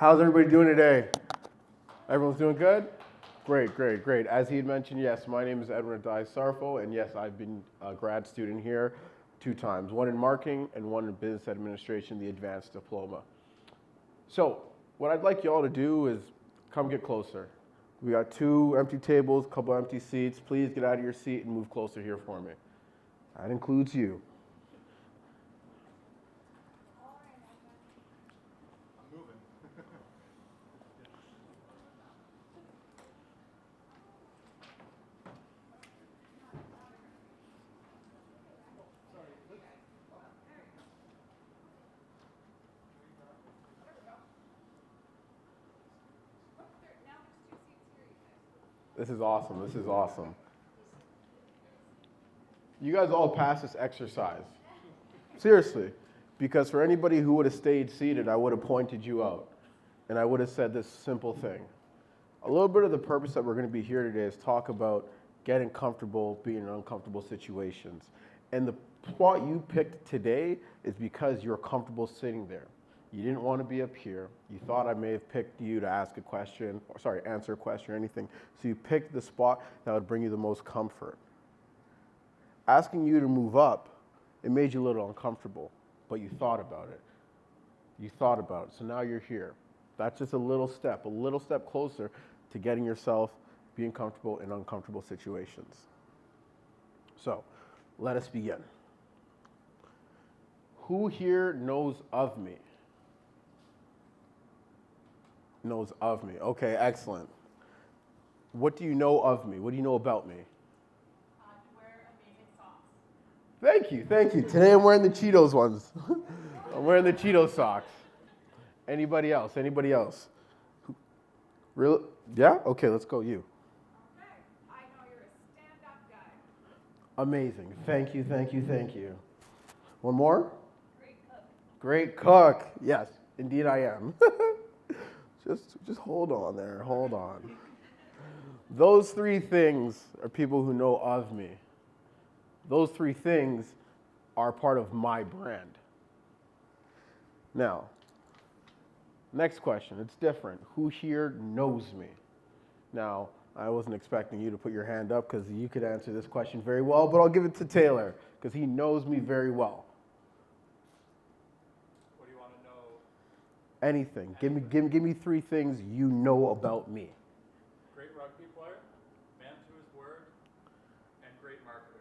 How's everybody doing today? Everyone's doing good? Great, great, great. As he had mentioned, yes, my name is Edwin Sarfo, and yes, I've been a grad student here 2 times, one in marketing and one in business administration, the advanced diploma. So what I'd like you all to do is come get closer. We got 2 empty tables, a couple empty seats. Please get out of your seat and move closer here for me. That includes you. This is awesome. This is awesome. You guys all passed this exercise. Seriously. Because for anybody who would have stayed seated, I would have pointed you out. And I would have said this simple thing. A little bit of the purpose that we're going to be here today is talk about getting comfortable being in uncomfortable situations. And the spot you picked today is because you're comfortable sitting there. You didn't want to be up here. You thought I may have picked you to ask a question, answer a question or anything. So you picked the spot that would bring you the most comfort. Asking you to move up, it made you a little uncomfortable, but you thought about it. You thought about it, so now you're here. That's just a little step closer to getting yourself being comfortable in uncomfortable situations. So, let us begin. Who here knows of me? Knows of me. Okay, excellent. What do you know of me? What do you know about me? You wear amazing socks. Thank you. Today I'm wearing the Cheetos ones. I'm wearing the Cheetos socks. Anybody else? Really? Yeah? Okay, let's go you. Okay. I know you're a stand-up guy. Amazing. Thank you. One more? Great cook. Great cook. Yes, indeed I am. Just hold on there. Hold on. Those 3 things are people who know of me. Those 3 things are part of my brand. Now, next question. It's different. Who here knows me? Now, I wasn't expecting you to put your hand up because you could answer this question very well, but I'll give it to Taylor because he knows me very well. What do you want to know? Anything. Give me 3 things you know about me. Great rugby player, man to his word, and great marketer.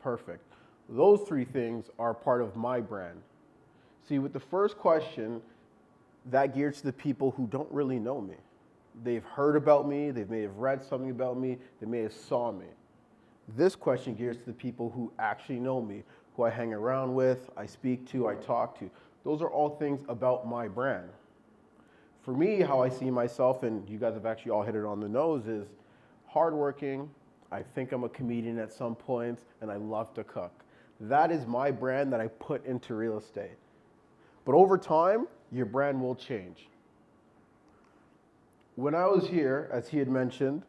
Perfect. Those 3 things are part of my brand. See, with the first question, that geared to the people who don't really know me. They've heard about me, they may have read something about me, they may have saw me. This question gears to the people who actually know me, who I hang around with, I speak to, I talk to. Those are all things about my brand. For me, how I see myself, and you guys have actually all hit it on the nose, is hardworking. I think I'm a comedian at some points, and I love to cook. That is my brand that I put into real estate. But over time, your brand will change. When I was here, as he had mentioned,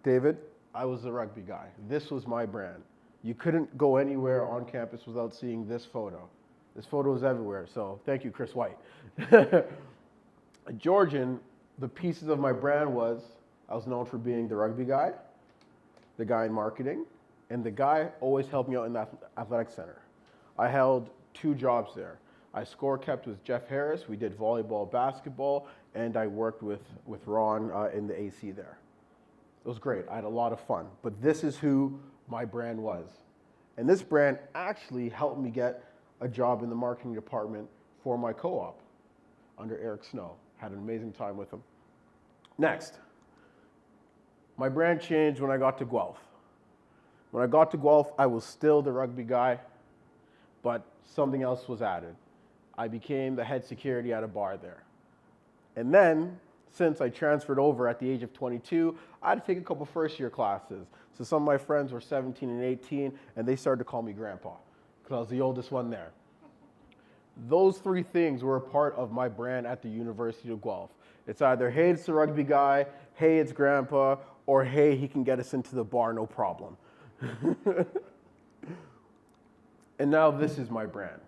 David, I was the rugby guy. This was my brand. You couldn't go anywhere on campus without seeing this photo. This photo is everywhere, so thank you, Chris White. Georgian, the pieces of my brand was, I was known for being the rugby guy, the guy in marketing, and the guy always helped me out in the athletic center. I held 2 jobs there. I score kept with Jeff Harris. We did volleyball, basketball, and I worked with Ron in the AC there. It was great. I had a lot of fun. But this is who my brand was. And this brand actually helped me get a job in the marketing department for my co-op under Eric Snow. Had an amazing time with him. Next, my brand changed when I got to Guelph. When I got to Guelph, I was still the rugby guy, but something else was added. I became the head security at a bar there. And then, since I transferred over at the age of 22, I had to take a couple first-year classes. So some of my friends were 17 and 18, and they started to call me Grandpa, because I was the oldest one there. Those 3 things were a part of my brand at the University of Guelph. It's either, hey, it's the rugby guy, hey, it's Grandpa, or hey, he can get us into the bar, no problem. And now this is my brand.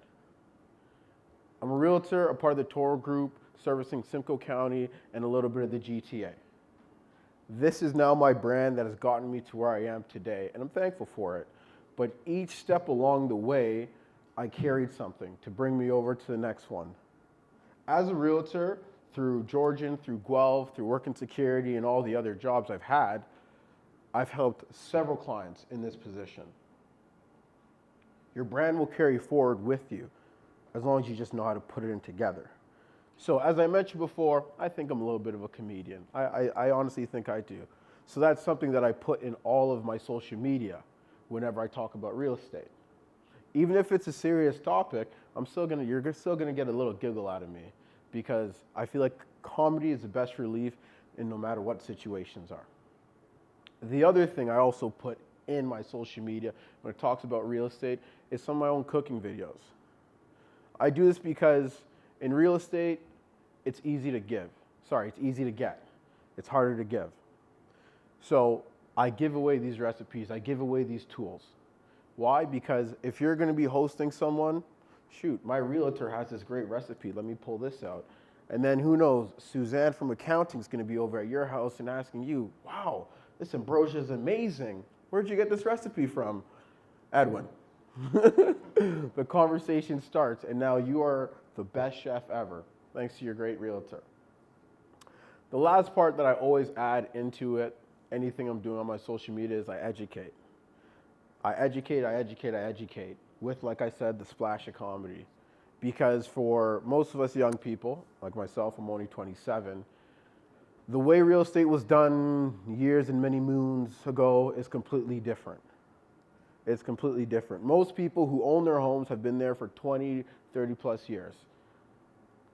I'm a realtor, a part of the Toro Group, servicing Simcoe County and a little bit of the GTA. This is now my brand that has gotten me to where I am today, and I'm thankful for it. But each step along the way, I carried something to bring me over to the next one. As a realtor, through Georgian, through Guelph, through working security, and all the other jobs I've had, I've helped several clients in this position. Your brand will carry forward with you as long as you just know how to put it in together. So as I mentioned before, I think I'm a little bit of a comedian. I honestly think I do. So that's something that I put in all of my social media whenever I talk about real estate. Even if it's a serious topic, you're still gonna get a little giggle out of me because I feel like comedy is the best relief in no matter what situations are. The other thing I also put in my social media when it talks about real estate is some of my own cooking videos. I do this because in real estate, it's easy to give. It's easy to get. It's harder to give. So I give away these recipes, I give away these tools. Why? Because if you're gonna be hosting someone, shoot, my realtor has this great recipe, let me pull this out. And then who knows, Suzanne from accounting is gonna be over at your house and asking you, wow, this ambrosia is amazing. Where'd you get this recipe from? Edwin. The conversation starts, and now you are the best chef ever, thanks to your great realtor. The last part that I always add into it, anything I'm doing on my social media, is I educate. I educate with, like I said, the splash of comedy. Because for most of us young people, like myself, I'm only 27, the way real estate was done years and many moons ago is completely different. It's completely different. Most people who own their homes have been there for 20, 30 plus years.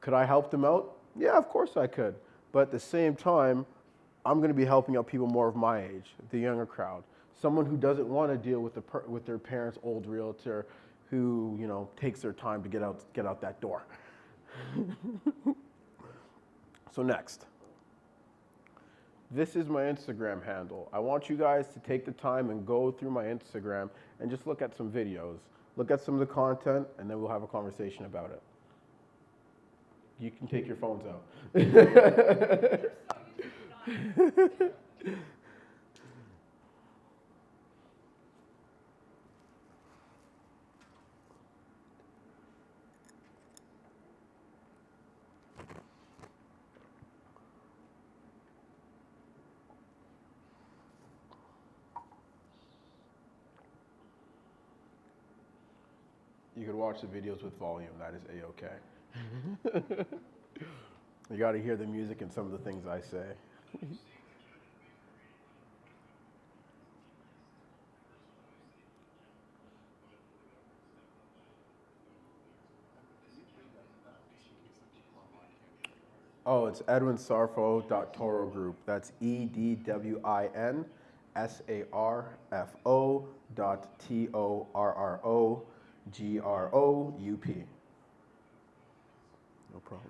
Could I help them out? Yeah, of course I could. But at the same time, I'm going to be helping out people more of my age, the younger crowd. Someone who doesn't want to deal with their parents' old realtor who, takes their time to get out that door. So next. This is my Instagram handle. I want you guys to take the time and go through my Instagram and just look at some videos. Look at some of the content, and then we'll have a conversation about it. You can take your phones out. You could watch the videos with volume. That is A-okay. You got to hear the music and some of the things I say. Oh, it's edwinsarfo.toro group. That's EDWINSARFO.TORROGROUP. No problem.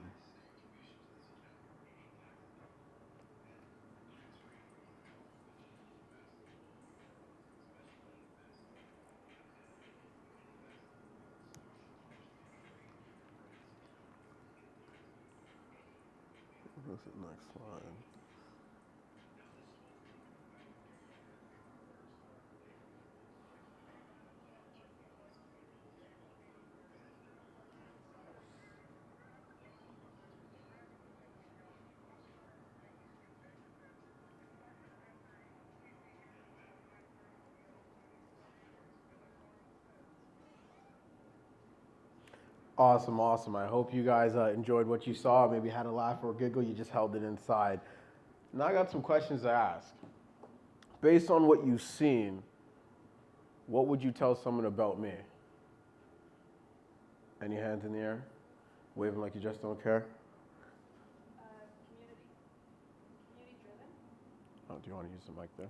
What's the next slide? Awesome, awesome. I hope you guys enjoyed what you saw. Maybe had a laugh or a giggle. You just held it inside. Now I got some questions to ask. Based on what you've seen, what would you tell someone about me? Any hands in the air? Waving like you just don't care? Community driven. Oh, do you want to use the mic there?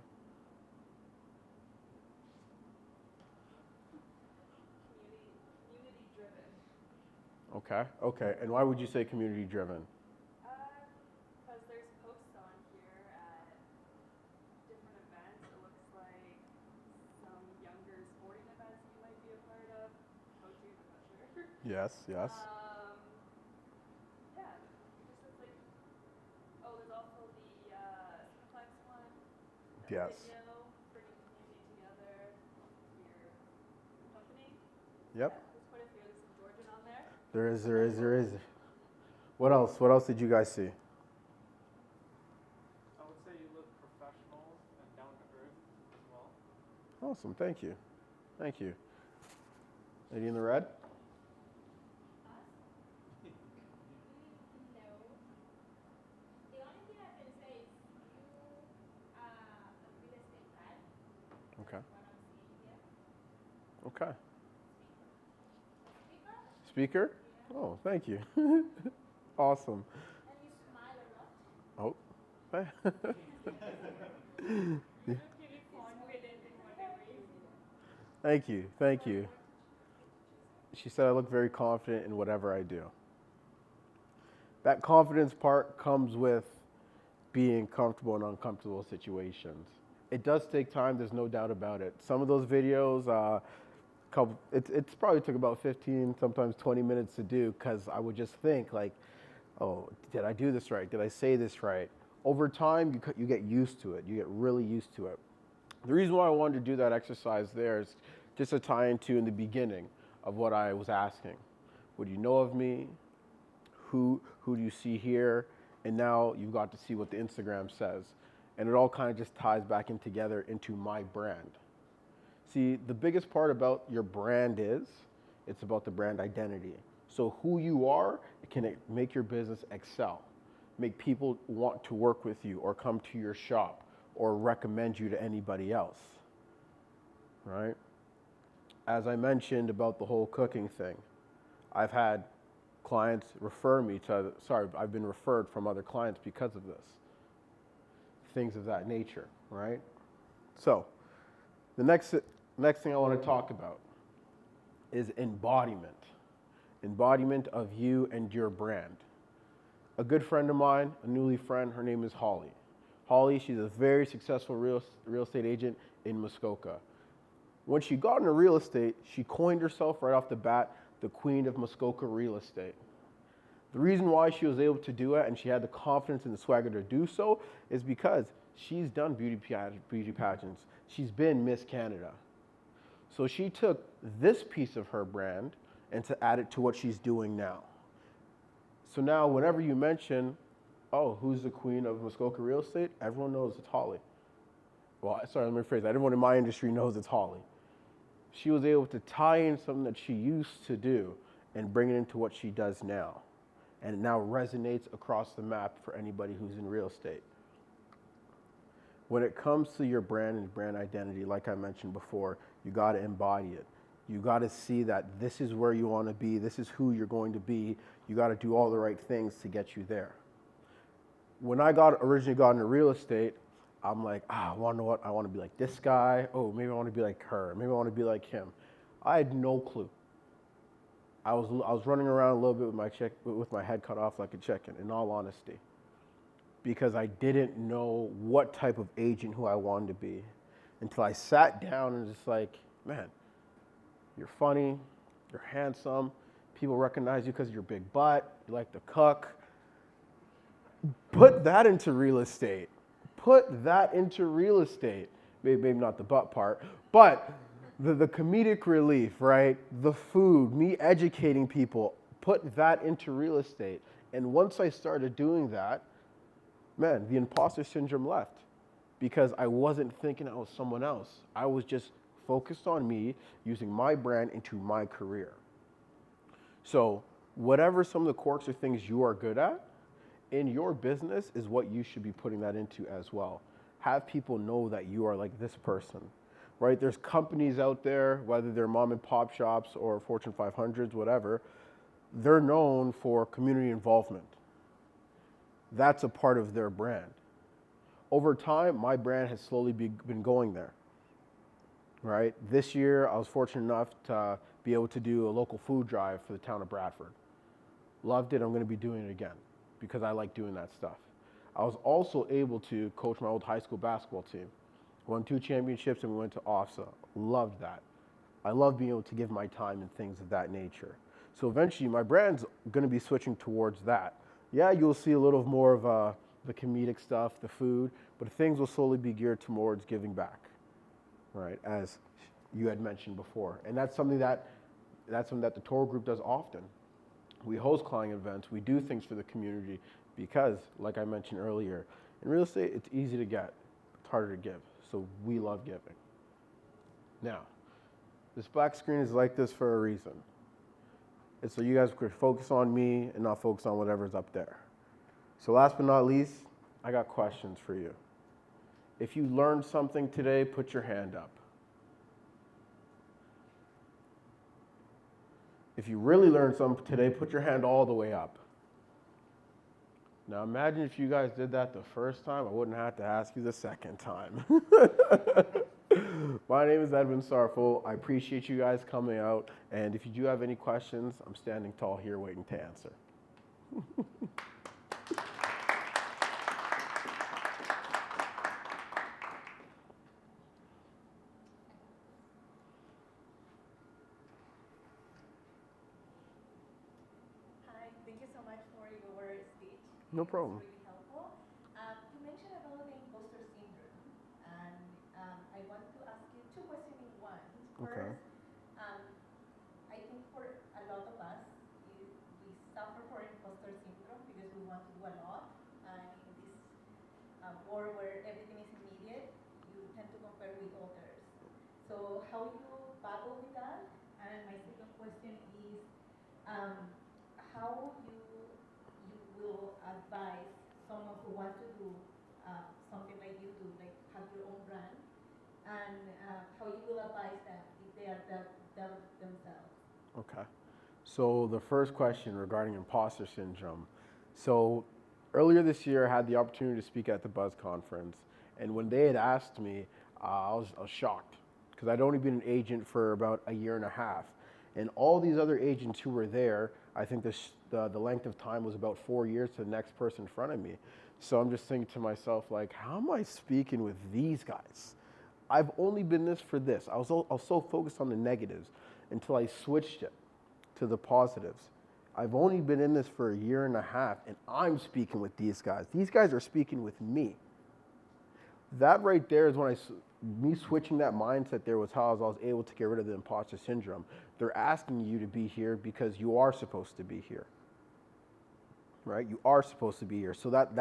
Community driven. Okay. And why would you say community driven? Because there's posts on here at different events. It looks like some younger sporting events you might be a part of. Coaching, I'm not sure. Yes. Yeah, just Yes. video, bringing community together, your company. Yep. There's quite a few. There's some Georgian on there. There is. What else? What else did you guys see? I would say you look professional and down to earth as well. Awesome. Thank you. Thank you. Lady in the red? No. The only thing I can say is you are a real estate guy. Okay. What I'm seeing here. Okay. Speaker. Speaker? Oh, thank you. Awesome. And you smile a lot. Oh. You look really confident in whatever you do. Thank you. Thank you. She said I look very confident in whatever I do. That confidence part comes with being comfortable in uncomfortable situations. It does take time, there's no doubt about it. Some of those videos, it's probably took about 15, sometimes 20 minutes to do because I would just think like, oh, did I do this right? Did I say this right? Over time, you get used to it. You get really used to it. The reason why I wanted to do that exercise there is just to tie into in the beginning of what I was asking. What do you know of me? Who do you see here? And now you've got to see what the Instagram says. And it all kind of just ties back in together into my brand. See, the biggest part about your brand is, it's about the brand identity. So who you are, it can make your business excel, make people want to work with you or come to your shop or recommend you to anybody else, right? As I mentioned about the whole cooking thing, I've had clients refer me to, I've been referred from other clients because of this. Things of that nature, right? So, the next thing I want to talk about is embodiment. Embodiment of you and your brand. A good friend of mine, a newly friend, her name is Holly. Holly, she's a very successful real estate agent in Muskoka. When she got into real estate, she coined herself right off the bat the Queen of Muskoka Real Estate. The reason why she was able to do it and she had the confidence and the swagger to do so is because she's done beauty pageants. She's been Miss Canada. So she took this piece of her brand and to add it to what she's doing now. So now whenever you mention, oh, who's the Queen of Muskoka Real Estate? Everyone knows it's Holly. Well, sorry, let me rephrase that. Everyone in my industry knows it's Holly. She was able to tie in something that she used to do and bring it into what she does now. And it now resonates across the map for anybody who's in real estate. When it comes to your brand and brand identity, like I mentioned before, you got to embody it. You got to see that this is where you want to be, this is who you're going to be. You got to do all the right things to get you there. When I originally got into real estate, I'm like, I want to know what, I want to be like this guy. Oh, maybe I want to be like her. Maybe I want to be like him. I had no clue. I was running around a little bit with my head cut off like a chicken, in all honesty, because I didn't know what type of agent who I wanted to be until I sat down and just like, man, you're funny, you're handsome, people recognize you because of your big butt, you like to cook. Put that into real estate. Put that into real estate. Maybe not the butt part, but the comedic relief, right? The food, me educating people, put that into real estate. And once I started doing that, man, the imposter syndrome left because I wasn't thinking I was someone else. I was just focused on me using my brand into my career. So whatever some of the quirks or things you are good at in your business is what you should be putting that into as well. Have people know that you are like this person, right? There's companies out there, whether they're mom and pop shops or Fortune 500s, whatever, they're known for community involvement. That's a part of their brand. Over time, my brand has slowly been going there, right? This year, I was fortunate enough to be able to do a local food drive for the town of Bradford. Loved it. I'm going to be doing it again because I like doing that stuff. I was also able to coach my old high school basketball team. Won 2 championships and we went to OFSA. Loved that. I love being able to give my time and things of that nature. So eventually my brand's going to be switching towards that. Yeah, you'll see a little more of the comedic stuff, the food, but things will slowly be geared towards giving back, right? As you had mentioned before, and that's something that the tour group does often. We host client events, we do things for the community because, like I mentioned earlier, in real estate, it's easy to get, it's harder to give. So we love giving. Now, this black screen is like this for a reason. It's so you guys could focus on me and not focus on whatever's up there. So last but not least, I got questions for you. If you learned something today, put your hand up. If you really learned something today, put your hand all the way up. Now imagine if you guys did that the first time, I wouldn't have to ask you the second time. My name is Edwin Sarfo. I appreciate you guys coming out, and if you do have any questions, I'm standing tall here waiting to answer. Hi, thank you so much for your speech. No It was problem. really helpful. You mentioned about the imposter syndrome, and I want to ask you two questions in one. Okay. First, I think for a lot of us, we suffer for imposter syndrome because we want to do a lot, and in this world where everything is immediate, you tend to compare with others. So how you battle with that? And my second question is, um, how you will advise someone who wants to do something like you do, like have your own brand, and how you will advise them if they are themselves. Okay. So the first question regarding imposter syndrome. So earlier this year, I had the opportunity to speak at the Buzz conference, and when they had asked me, I was shocked because I'd only been an agent for about a year and a half, and all these other agents who were there, I think the length of time was about 4 years to the next person in front of me. So I'm just thinking to myself, like, how am I speaking with these guys? I've only been this for this. I was so focused on the negatives until I switched it to the positives. I've only been in this for a year and a half, and I'm speaking with these guys. These guys are speaking with me. That right there is when me switching that mindset there was how I was able to get rid of the imposter syndrome. They're asking you to be here because you are supposed to be here, right? You are supposed to be here. So that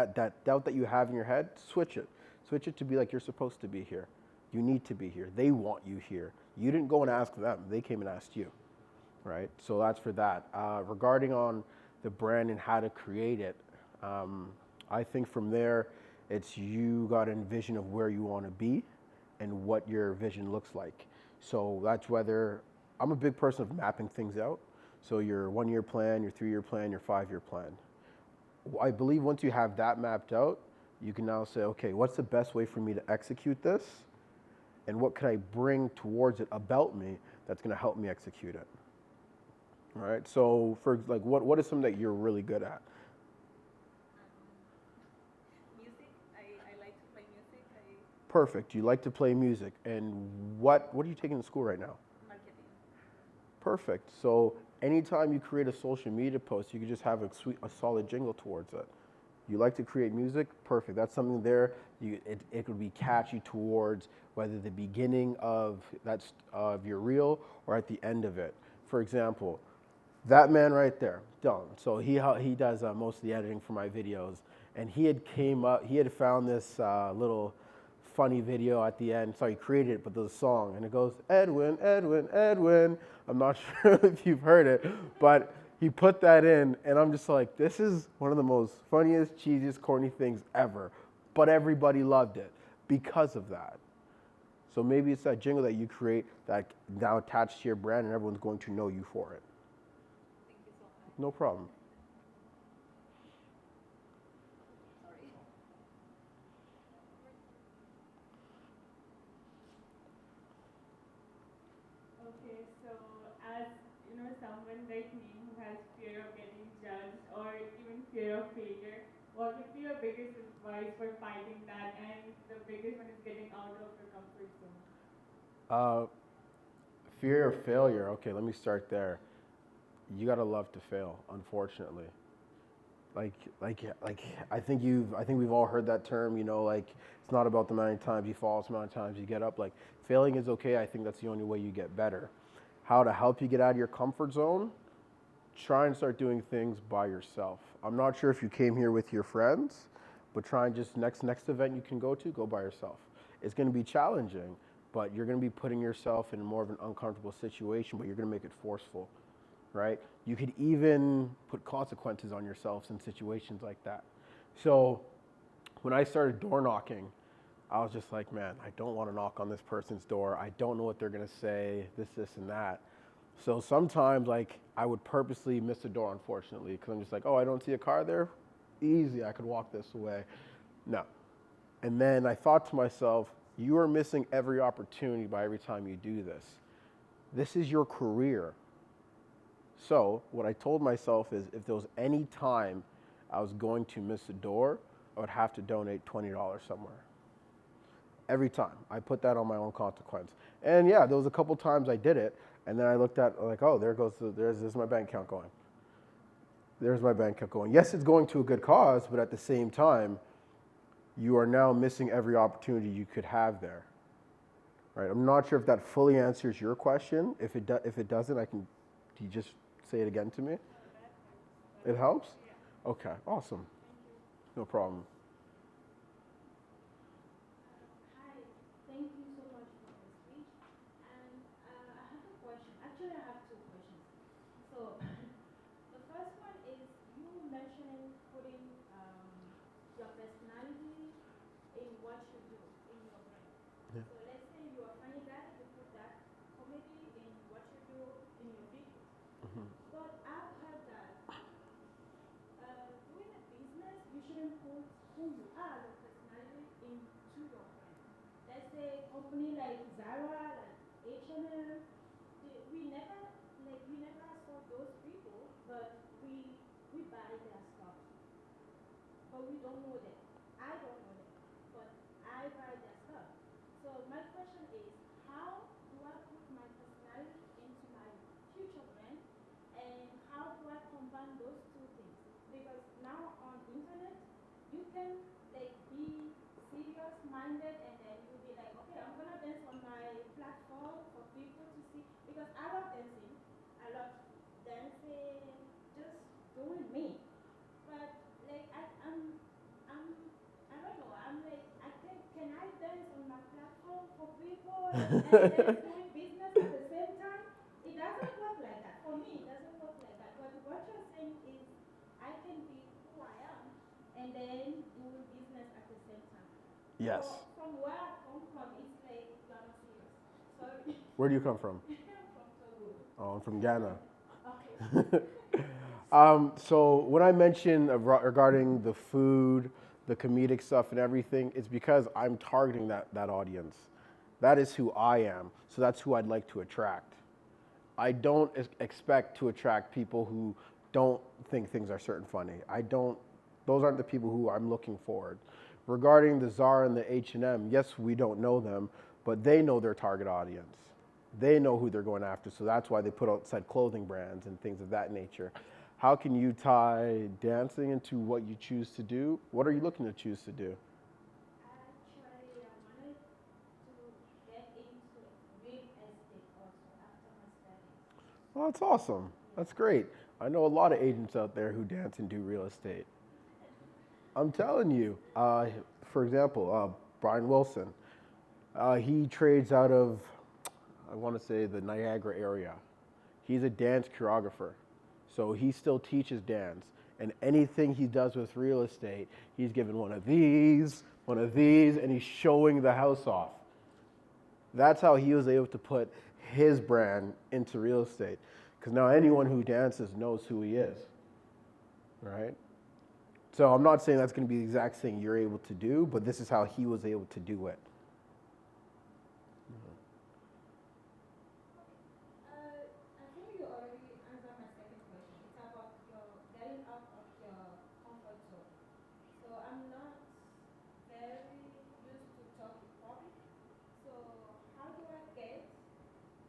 doubt that you have in your head, switch it. Switch it to be like you're supposed to be here. You need to be here. They want you here. You didn't go and ask them. They came and asked you, right? So that's for that. Regarding on the brand and how to create it, I think from there, it's you got a vision of where you want to be and what your vision looks like. So that's whether, I'm a big person of mapping things out. So your 1 year plan, your 3 year plan, your 5 year plan. I believe once you have that mapped out, you can now say, okay, what's the best way for me to execute this? And what could I bring towards it about me that's going to help me execute it? All right. So for like, what is something that you're really good at? Music. I like to play music. Perfect. You like to play music. And what are you taking in school right now? Marketing. Perfect. So anytime you create a social media post, you can just have a solid jingle towards it. You like to create music? Perfect. That's something there. It could be catchy towards whether the beginning of your reel or at the end of it. For example, that man right there, Dylan. So he does most of the editing for my videos, and he had found this little funny video at the end. So he created it, but there's a song, and it goes, Edwin, Edwin, Edwin. I'm not sure if you've heard it, but he put that in, and I'm just like, this is one of the most funniest, cheesiest, corny things ever. But everybody loved it because of that. So maybe it's that jingle that you create that now attached to your brand, and everyone's going to know you for it. Thank you so much. No problem. Sorry. Okay, so as you know, someone like me who has fear of getting judged or even fear of failure, what would be your biggest advice for fighting that? And the biggest one is getting out of your comfort zone. Fear of failure. Okay, let me start there. You gotta love to fail, unfortunately. like like I think we've all heard that term, you know, like it's not about the amount of times you fall, it's the amount of times you get up. Like failing is okay. I think that's the only way you get better. How to help you get out of your comfort zone? Try and start doing things by yourself. I'm not sure if you came here with your friends, but try and just next event you can go by yourself. It's going to be challenging, but you're going to be putting yourself in more of an uncomfortable situation, but you're going to make it forceful, right? You could even put consequences on yourselves in situations like that. So when I started door knocking, I was just like, man, I don't want to knock on this person's door. I don't know what they're going to say, this, and that. So sometimes, like, I would purposely miss a door, unfortunately, because I'm just like, oh, I don't see a car there? Easy, I could walk this away. No. And then I thought to myself, you are missing every opportunity by every time you do this. This is your career. So what I told myself is if there was any time I was going to miss a door, I would have to donate $20 somewhere. Every time. I put that on my own consequence. And yeah, there was a couple times I did it, and then I looked at like, oh, there's my bank account going. There's my bank account going. Yes, it's going to a good cause, but at the same time, you are now missing every opportunity you could have there. Right? I'm not sure if that fully answers your question. If it doesn't, can you just say it again to me? It helps? Okay, awesome. No problem. Hi, thank you so much for the speech. And I have a question. Actually, I have two questions. So, the first one is you mentioning putting your personality in what you do in your brand. Yeah. So, let's say you're a funny guy, you put that comedy in what you do in your videos. Mhm. But I've heard that doing a business, you shouldn't put who you are, your personality, into your brand. Let's say company like Zara, like H&M, we never saw those people, but we buy their stuff, but we don't know them. I don't know them, but I buy their stuff. So my question is, how do I put my personality into my future brand, and how do I combine those two things? Because now on internet, you can like be serious minded, and then you'll be like, okay, I'm gonna dance on my platform for people to see. Because I love dancing, I love dancing, just doing me. But like I'm I don't know. I'm like I think can I dance on my platform for people and then doing business at the same time? It doesn't work like that. For me, it doesn't work like that. But what you're saying is I can be who I am and then doing business at the same time. Yes. So from where I come from, it's like you're not serious. Sorry. Where do you come from? I'm from Togo. Oh, I'm from Ghana. Okay. So when I mentioned regarding the food, the comedic stuff and everything, it's because I'm targeting that audience. That is who I am. So that's who I'd like to attract. I don't expect to attract people who don't think things are certain funny. I don't. Those aren't the people who I'm looking for. Regarding the Zara and the H&M, yes, we don't know them, but they know their target audience. They know who they're going after, so that's why they put outside clothing brands and things of that nature. How can you tie dancing into what you choose to do? What are you looking to choose to do? Actually, I wanted to get into real estate also after my studies. Well, that's awesome. That's great. I know a lot of agents out there who dance and do real estate. I'm telling you. For example, Brian Wilson. He trades out of, I want to say, the Niagara area. He's a dance choreographer. So he still teaches dance. And anything he does with real estate, he's given one of these, and he's showing the house off. That's how he was able to put his brand into real estate. Because now anyone who dances knows who he is, right? So I'm not saying that's going to be the exact thing you're able to do, but this is how he was able to do it. I think you already answered my second question. It's about your getting out of your comfort zone. So I'm not very used to talk in public. So how do I get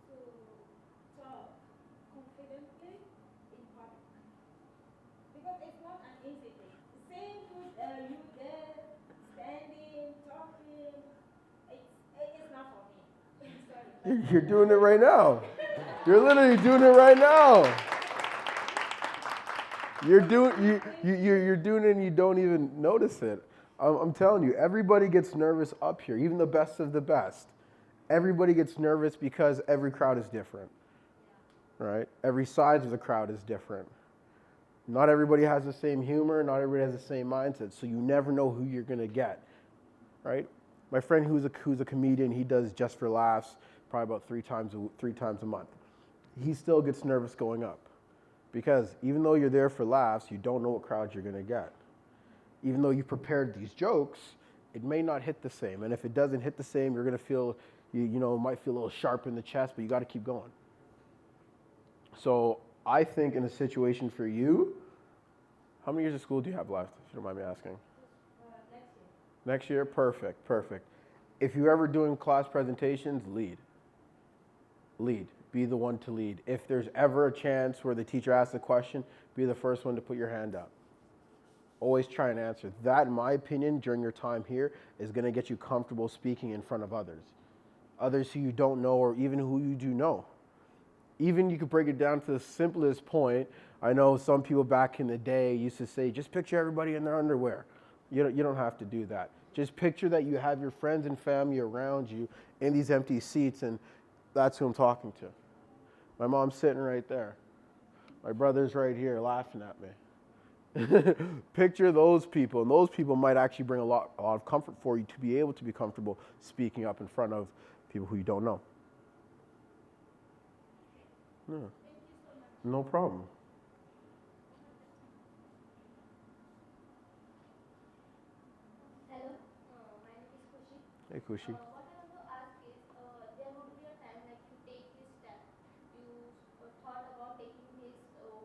to talk confidently in public? Because it's not an easy thing. You're doing it right now. You're literally doing it right now. You're doing it and you don't even notice it. I'm telling you, everybody gets nervous up here, even the best of the best. Everybody gets nervous because every crowd is different, right? Every side of the crowd is different. Not everybody has the same humor. Not everybody has the same mindset. So you never know who you're going to get, right? My friend who's a comedian, he does Just for Laughs probably about three times a month. He still gets nervous going up because even though you're there for laughs, you don't know what crowd you're going to get. Even though you prepared these jokes, it may not hit the same. And if it doesn't hit the same, you're going to feel, might feel a little sharp in the chest, but you got to keep going. So I think in a situation for you, how many years of school do you have left, if you don't mind me asking? Next year. Next year? Perfect. If you're ever doing class presentations, lead. Be the one to lead. If there's ever a chance where the teacher asks a question, be the first one to put your hand up. Always try and answer. That, in my opinion, during your time here, is going to get you comfortable speaking in front of others. Others who you don't know or even who you do know. Even you could break it down to the simplest point. I know some people back in the day used to say, just picture everybody in their underwear. You don't have to do that. Just picture that you have your friends and family around you in these empty seats, and that's who I'm talking to. My mom's sitting right there. My brother's right here laughing at me. Picture those people, and those people might actually bring a lot of comfort for you to be able to be comfortable speaking up in front of people who you don't know. Yeah. Thank you so much. No problem. Hello, my name is Kushi. Hey, Kushi. What I want to ask is, there would be a time like you take this step, you thought about taking this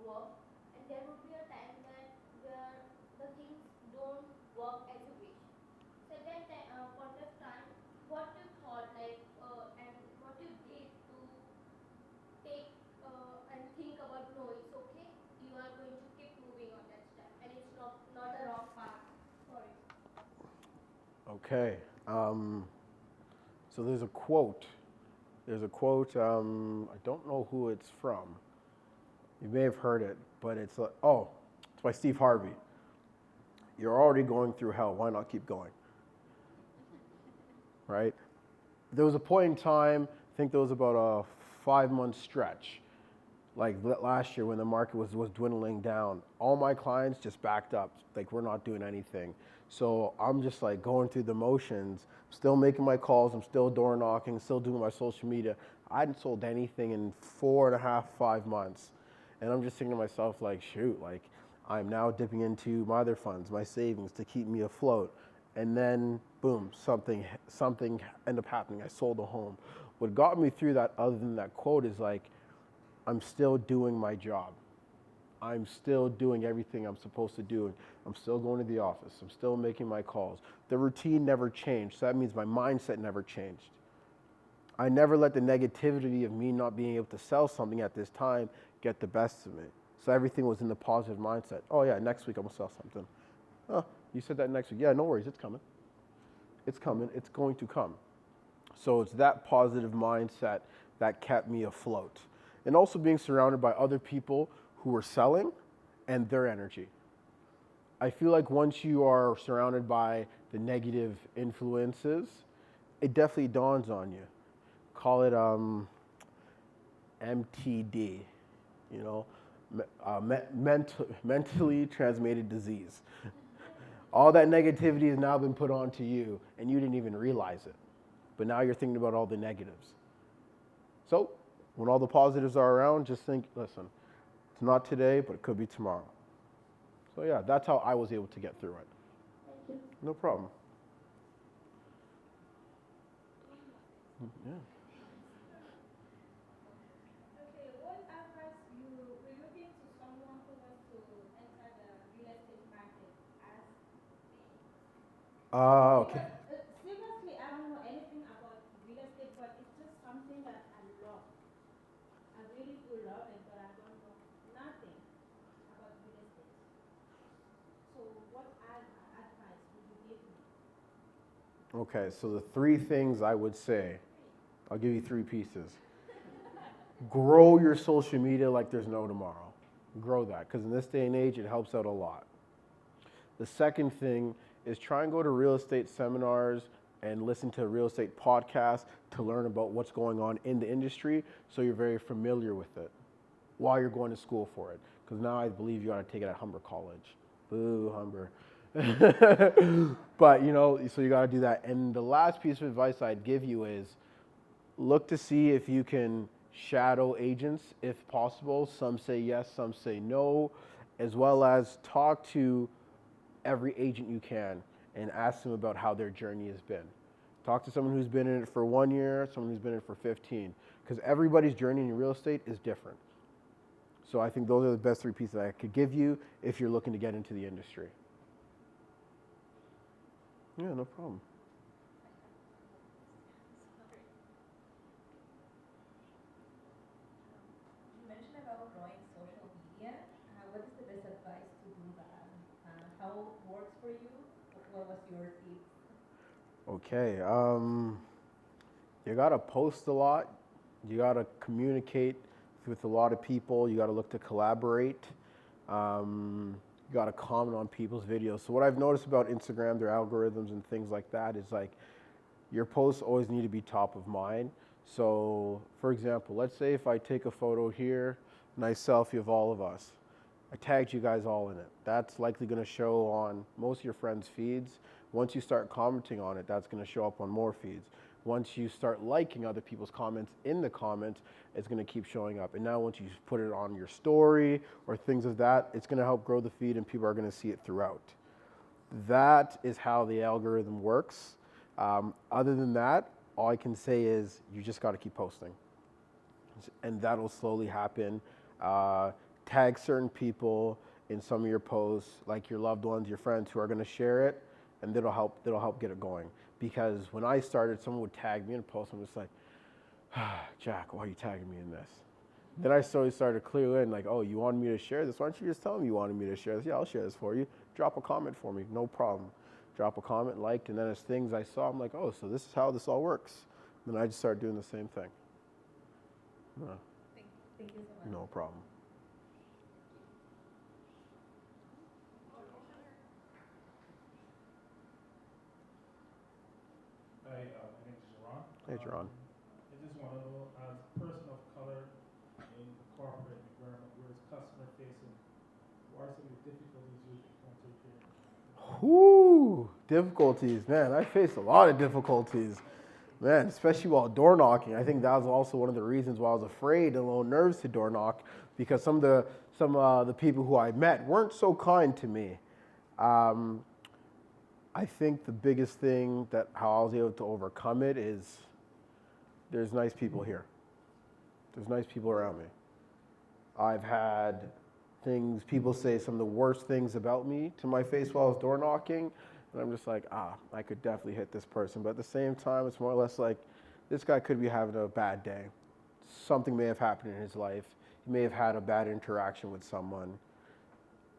work, and there would be a time that where the things don't work as you wish. So at that point of time, what you thought and what you did to take and think about no, it's okay. You are going to keep moving on that step, and it's not a wrong path for you. Okay. So there's a quote. I don't know who it's from. You may have heard it, but it's by Steve Harvey. You're already going through hell. Why not keep going? Right? There was a point in time, I think there was about a 5-month stretch, like last year when the market was dwindling down. All my clients just backed up, like we're not doing anything. So I'm just like going through the motions, still making my calls, I'm still door knocking, still doing my social media. I hadn't sold anything in 4.5, 5 months. And I'm just thinking to myself like, shoot, like I'm now dipping into my other funds, my savings to keep me afloat. And then boom, something ended up happening. I sold a home. What got me through that, other than that quote, is like, I'm still doing my job. I'm still doing everything I'm supposed to do. I'm still going to the office. I'm still making my calls. The routine never changed. So that means my mindset never changed. I never let the negativity of me not being able to sell something at this time get the best of me. So everything was in the positive mindset. Oh yeah, next week I'm gonna sell something. Oh, you said that next week. Yeah, no worries, it's coming. It's coming, it's going to come. So it's that positive mindset that kept me afloat. And also being surrounded by other people who are selling and their energy. I feel like once you are surrounded by the negative influences, it definitely dawns on you. Call it MTD, mentally transmitted disease. All that negativity has now been put onto you, and you didn't even realize it. But now you're thinking about all the negatives. So when all the positives are around, just think, listen, it's not today, but it could be tomorrow. So yeah, that's how I was able to get through it. Thank you. No problem. Yeah. Okay, what advice you we're looking to someone who wants to enter the real estate market as Okay. because seriously I don't know anything about real estate, but it's just something that I love. I really do love it, but I don't know nothing about real estate. So what advice would you give me? Okay, so the 3 things I would say. I'll give you 3 pieces. Grow your social media like there's no tomorrow. Grow that, because in this day and age, it helps out a lot. The second thing is try and go to real estate seminars and listen to real estate podcasts to learn about what's going on in the industry so you're very familiar with it while you're going to school for it. Because now I believe you got to take it at Humber College. Boo, Humber. But, so you got to do that. And the last piece of advice I'd give you is look to see if you can shadow agents if possible. Some say yes, some say no, as well as talk to every agent you can and ask them about how their journey has been. Talk to someone who's been in it for 1 year, someone who's been in it for 15, because everybody's journey in real estate is different. So I think those are the best 3 pieces I could give you if you're looking to get into the industry. Yeah, no problem. You mentioned about growing social media. What is the best advice to do that? How it works for you? What was your tip? Okay, you gotta post a lot. You gotta communicate with a lot of people. You gotta look to collaborate. You gotta comment on people's videos. So what I've noticed about Instagram, their algorithms and things like that is like your posts always need to be top of mind. So for example, let's say if I take a photo here, nice selfie of all of us. I tagged you guys all in it. That's likely gonna show on most of your friends' feeds. Once you start commenting on it, that's gonna show up on more feeds. Once you start liking other people's comments in the comments, it's gonna keep showing up. And now once you put it on your story or things of that, it's gonna help grow the feed and people are gonna see it throughout. That is how the algorithm works. Other than that, all I can say is you just gotta keep posting. And that'll slowly happen. Tag certain people in some of your posts, like your loved ones, your friends who are gonna share it, and that'll help get it going. Because when I started, someone would tag me in a post, I'm just like, Jack, why are you tagging me in this? Then I slowly started to clear in, like, oh, you wanted me to share this? Why don't you just tell me you wanted me to share this? Yeah, I'll share this for you. Drop a comment for me, no problem. Drop a comment, liked, and then as things I saw, I'm like, oh, so this is how this all works. Then I just started doing the same thing. Thank you so much. No problem. Hi, my name is Jerron. Hey, Jerron. I just want to know, as a person of color in the corporate environment where it's customer facing, what are some of the difficulties you encounter here? Whoo, difficulties, man. I faced a lot of difficulties, man, especially while door knocking. I think that was also one of the reasons why I was afraid and a little nervous to door knock, because some of the people who I met weren't so kind to me. I think the biggest thing that how I was able to overcome it is there's nice people here. There's nice people around me. I've had people say some of the worst things about me to my face while I was door knocking, and I'm just like, I could definitely hit this person. But at the same time, it's more or less like, this guy could be having a bad day. Something may have happened in his life. He may have had a bad interaction with someone.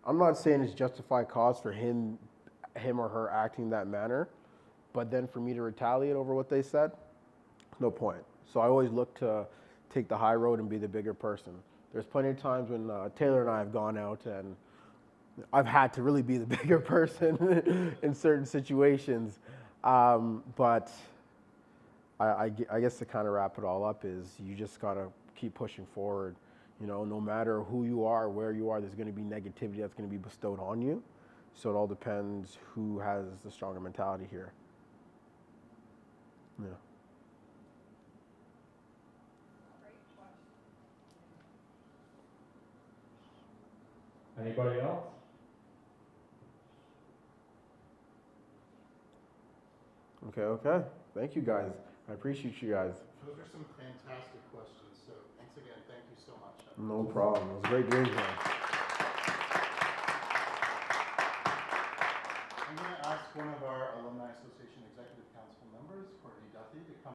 I'm not saying it's justified cause for him or her acting that manner, but then for me to retaliate over what they said, no point. So I always look to take the high road and be the bigger person. There's plenty of times when Taylor and I have gone out and I've had to really be the bigger person in certain situations. But I guess to kind of wrap it all up is you just got to keep pushing forward. No matter who you are, where you are, there's going to be negativity that's going to be bestowed on you. So it all depends who has the stronger mentality here. Yeah. Anybody else? Okay. Thank you guys. I appreciate you guys. Those are some fantastic questions. So once again, thank you so much. No problem. It was great being here. I'm going to ask one of our Alumni Association Executive Council members, Courtney Duffy, to come